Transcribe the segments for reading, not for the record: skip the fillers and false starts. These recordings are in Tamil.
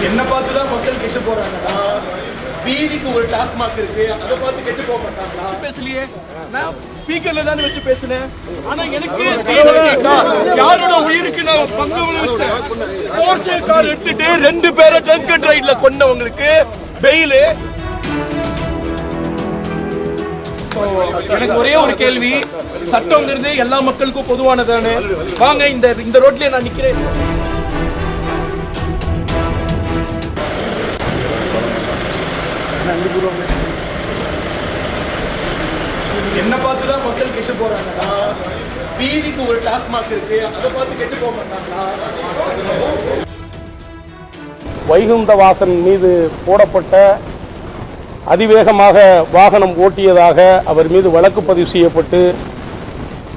என்ன பார்த்து தான் மக்கள் கெட்டு போறாங்கன்னா வீதிக்கு ஒரு டாஸ்மாக் இருக்கு, அதை பார்த்து கெட்டு போக மாட்டாங்களா? பேசலையே, நான் ஸ்பீக்கர்ல தானே வச்சு பேசினேன். ஆனா எனக்கு யாரோட உயிருக்கு நான் பங்கு விளைவிச்சேன். போர்ச்சே கார் எடுத்துட்டு 2 பேரை ட்ரங்க் அண்ட் ரைட்ல கொண்டவங்களுக்கு பெயிலு. எனக்கு ஒரே ஒரு கேள்வி, சட்டம்ங்கிறது எல்லா மக்களுக்கும் பொதுவானதானே? வாங்க இந்த ரோட்லயே நான் நிக்கிறேன். என்ன பார்த்து தான் மக்கள் கெட்டு போறாங்கன்னா வீதிக்கு ஒரு டாஸ்மாக் இருக்கு, அதை பார்த்து கெட்டு போக மாட்டாங்களா? வைகுந்தவாசன் மீது போடப்பட்ட அதிவேகமாக வாகனம் ஓட்டியதாக அவர் மீது வழக்கு பதிவு செய்யப்பட்டு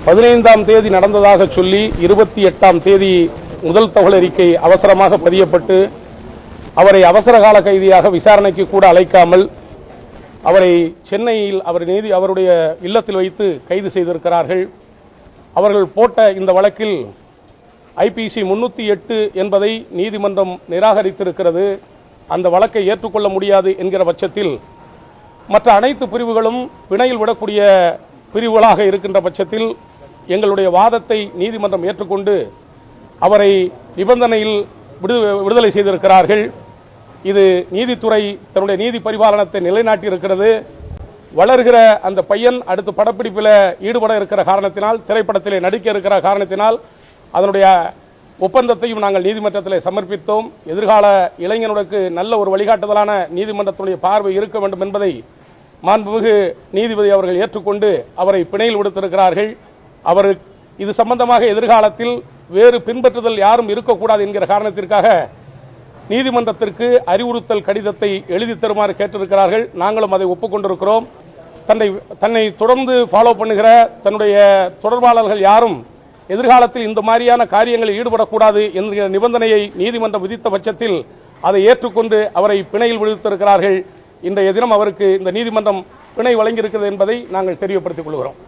15ஆம் தேதி நடந்ததாக சொல்லி 28ஆம் தேதி முதல் தகவல் அறிக்கை அவசரமாக பதியப்பட்டு அவரை அவசர கால கைதியாக விசாரணைக்கு கூட அழைக்காமல் அவரை சென்னையில் அவருடைய இல்லத்தில் வைத்து கைது செய்திருக்கிறார்கள். அவர்கள் போட்ட இந்த வழக்கில் IPC 308 என்பதை நீதிமன்றம் நிராகரித்திருக்கிறது. அந்த வழக்கை ஏற்றுக்கொள்ள முடியாது என்கிற பட்சத்தில் மற்ற அனைத்து பிரிவுகளும் பிணையில் விடக்கூடிய பிரிவுகளாக இருக்கின்ற பட்சத்தில் எங்களுடைய வாதத்தை நீதிமன்றம் ஏற்றுக்கொண்டு அவரை நிபந்தனையில் விடுதலை செய்திருக்கிறார்கள். இது நீதித்துறை தன்னுடைய நீதி பரிபாலனத்தை நிலைநாட்டி இருக்கிறது. வளர்கிற அந்த பையன் அடுத்து படப்பிடிப்பில் ஈடுபட இருக்கிற காரணத்தினால், திரைப்படத்திலே நடிக்க இருக்கிற காரணத்தினால் அதனுடைய ஒப்பந்தத்தையும் நாங்கள் நீதிமன்றத்தில் சமர்ப்பித்தோம். எதிர்கால இளைஞனுக்கு நல்ல ஒரு வழிகாட்டுதலான நீதிமன்றத்துடைய பார்வை இருக்க வேண்டும் என்பதை மாண்புமிகு நீதிபதி அவர்கள் ஏற்றுக்கொண்டு அவரை பிணையில் விடுத்திருக்கிறார்கள். அவர் இது சம்பந்தமாக எதிர்காலத்தில் வேறு பின்பற்றுதல் யாரும் இருக்கக்கூடாது என்கிற காரணத்திற்காக நீதிமன்றத்திற்கு அறிவுறுத்தல் கடிதத்தை எழுதி தருமாறு கேட்டிருக்கிறார்கள். நாங்களும் அதை ஒப்புக்கொண்டிருக்கிறோம். தன்னை தொடர்ந்து ஃபாலோ பண்ணுகிற தன்னுடைய தொடர்பாளர்கள் யாரும் எதிர்காலத்தில் இந்த மாதிரியான காரியங்களில் ஈடுபடக்கூடாது என்கிற நிபந்தனையை நீதிமன்றம் விதித்த பட்சத்தில் அதை ஏற்றுக்கொண்டு அவரை பிணையில் விடுத்திருக்கிறார்கள். இன்றைய தினம் அவருக்கு இந்த நீதிமன்றம் பிணை வழங்கியிருக்கிறது என்பதை நாங்கள் தெரியப்படுத்திக் கொள்கிறோம்.